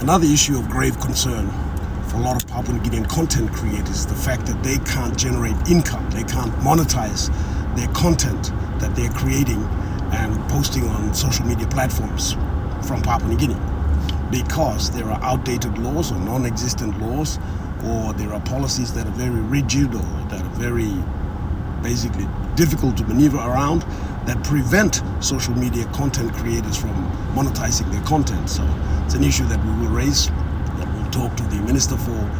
Another issue of grave concern for a lot of Papua New Guinean content creators is the fact that they can't generate income, they can't monetize their content that they're creating and posting on social media platforms from Papua New Guinea, because there are outdated laws or non-existent laws, or there are policies that are very rigid or that are very basically difficult to maneuver around that prevent social media content creators from monetizing their content. So it's an issue that we will raise, that we'll talk to the Minister for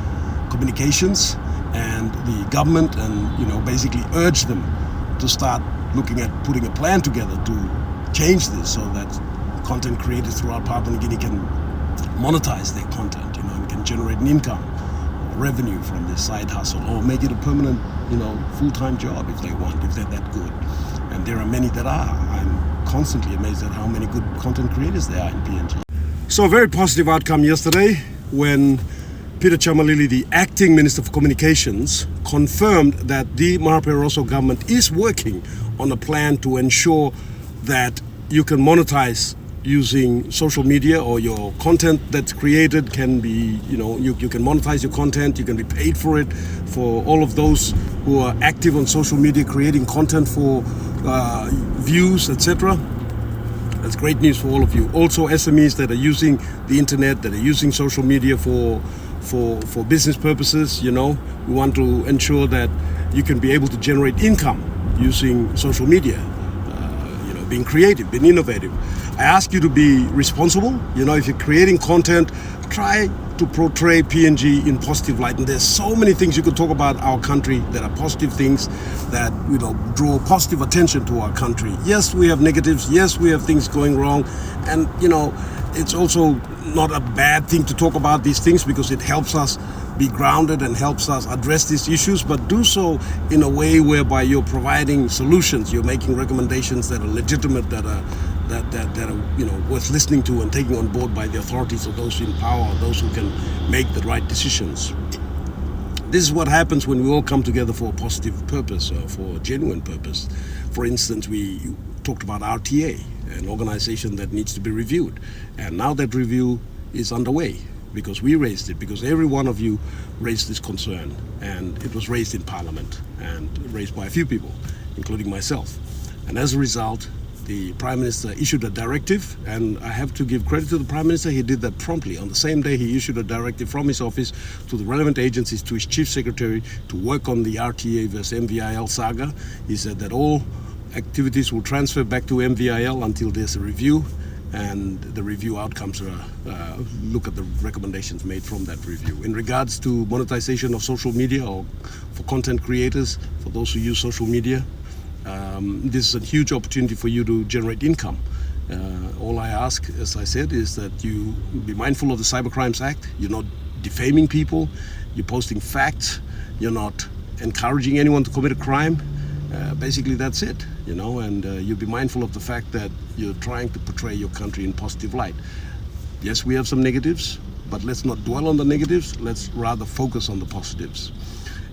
Communications and the government and basically urge them to start looking at putting a plan together to change this so that content creators throughout Papua New Guinea can monetize their content, and can generate an income or revenue from this side hustle, or make it a permanent, full-time job if they want, if they're that good. And there are many that are. I'm constantly amazed at how many good content creators there are in PNG. So a very positive outcome yesterday when Peter Chamalili, the acting Minister for Communications, confirmed that the Marape Rosso government is working on a plan to ensure that you can monetize using social media, or your content that's created can be, you can monetize your content, you can be paid for it. For all of those who are active on social media creating content for views, etc. That's great news for all of you. Also SMEs that are using the internet, that are using social media for business purposes, we want to ensure that you can be able to generate income using social media, being creative, being innovative. I ask you to be responsible. If you're creating content, try to portray PNG in positive light. And there's so many things you could talk about our country that are positive things that, draw positive attention to our country. Yes, we have negatives. Yes, we have things going wrong. And, it's also not a bad thing to talk about these things, because it helps us be grounded and helps us address these issues, but do so in a way whereby you're providing solutions, you're making recommendations that are legitimate, that are worth listening to and taking on board by the authorities or those in power, or those who can make the right decisions. This is what happens when we all come together for a positive purpose, or for a genuine purpose. For instance, we talked about RTA, an organization that needs to be reviewed, and now that review is underway because we raised it, because every one of you raised this concern, and it was raised in Parliament and raised by a few people, including myself. And as a result, the Prime Minister issued a directive, and I have to give credit to the Prime Minister. He did that promptly. On the same day, he issued a directive from his office to the relevant agencies, to his Chief Secretary, to work on the RTA versus MVIL saga. He said that all activities will transfer back to MVIL until there's a review, and the review outcomes are look at the recommendations made from that review. In regards to monetization of social media, or for content creators, for those who use social media, this is a huge opportunity for you to generate income. All I ask, as I said, is that you be mindful of the Cybercrimes Act. You're not defaming people, you're posting facts, you're not encouraging anyone to commit a crime. Basically that's it, and you'll be mindful of the fact that you're trying to portray your country in positive light. Yes, we have some negatives, but let's not dwell on the negatives, let's rather focus on the positives.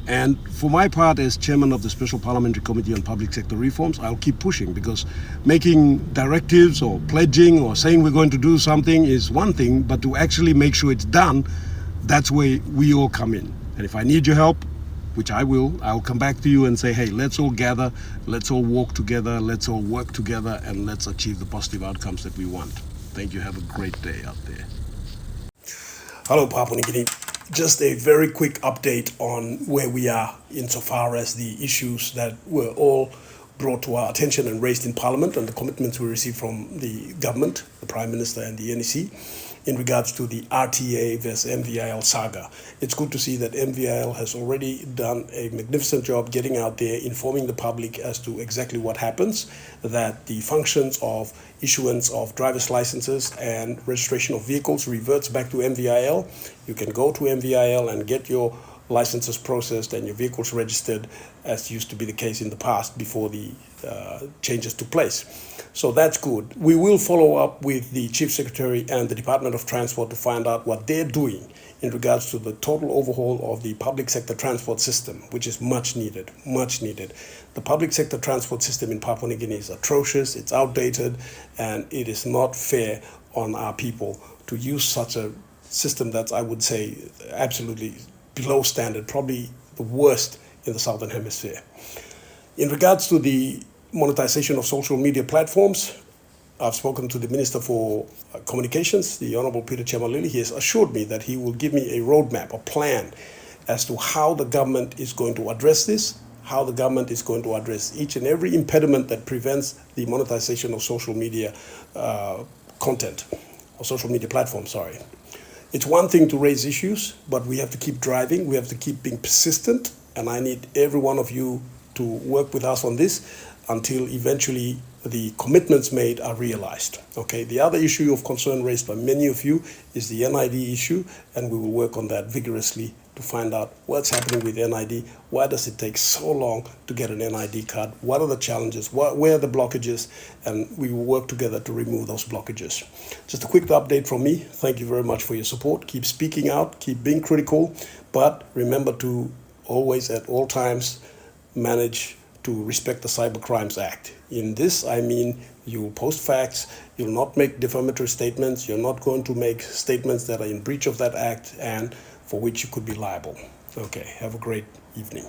And for my part, as chairman of the Special Parliamentary Committee on Public Sector Reforms, I'll keep pushing, because making directives or pledging or saying we're going to do something is one thing, but to actually make sure it's done, that's where we all come in. And if I need your help, which I'll come back to you and say, hey, let's all gather, let's all walk together, let's all work together, and let's achieve the positive outcomes that we want. Thank you. Have a great day out there. Hello, Papua New Guinea. Just a very quick update on where we are insofar as the issues that were all brought to our attention and raised in Parliament, and the commitments we received from the government, the Prime Minister and the NEC, in regards to the RTA versus MVIL saga. It's good to see that MVIL has already done a magnificent job getting out there, informing the public as to exactly what happens, that the functions of issuance of driver's licenses and registration of vehicles reverts back to MVIL. You can go to MVIL and get your licenses processed and your vehicles registered, as used to be the case in the past before the changes took place. So that's good. We will follow up with the Chief Secretary and the Department of Transport to find out what they're doing in regards to the total overhaul of the public sector transport system, which is much needed, much needed. The public sector transport system in Papua New Guinea is atrocious, it's outdated, and it is not fair on our people to use such a system that's, I would say, absolutely below standard, probably the worst in the Southern Hemisphere. In regards to the monetization of social media platforms, I've spoken to the Minister for Communications, the Honorable Peter Chemalili. He has assured me that he will give me a roadmap, a plan, as to how the government is going to address this, how the government is going to address each and every impediment that prevents the monetization of social media content, or social media platforms, sorry. It's one thing to raise issues, but we have to keep driving, we have to keep being persistent, and I need every one of you to work with us on this until eventually the commitments made are realized. Okay. The other issue of concern raised by many of you is the NID issue, and we will work on that vigorously to find out what's happening with NID. Why does it take so long to get an NID card? What are the challenges? Where are the blockages? And we will work together to remove those blockages. Just a quick update from me. Thank you very much for your support. Keep speaking out, keep being critical, but remember to always, at all times, manage to respect the Cybercrimes Act. In this, I mean, you will post facts, you'll not make defamatory statements, you're not going to make statements that are in breach of that act and for which you could be liable. Okay, have a great evening.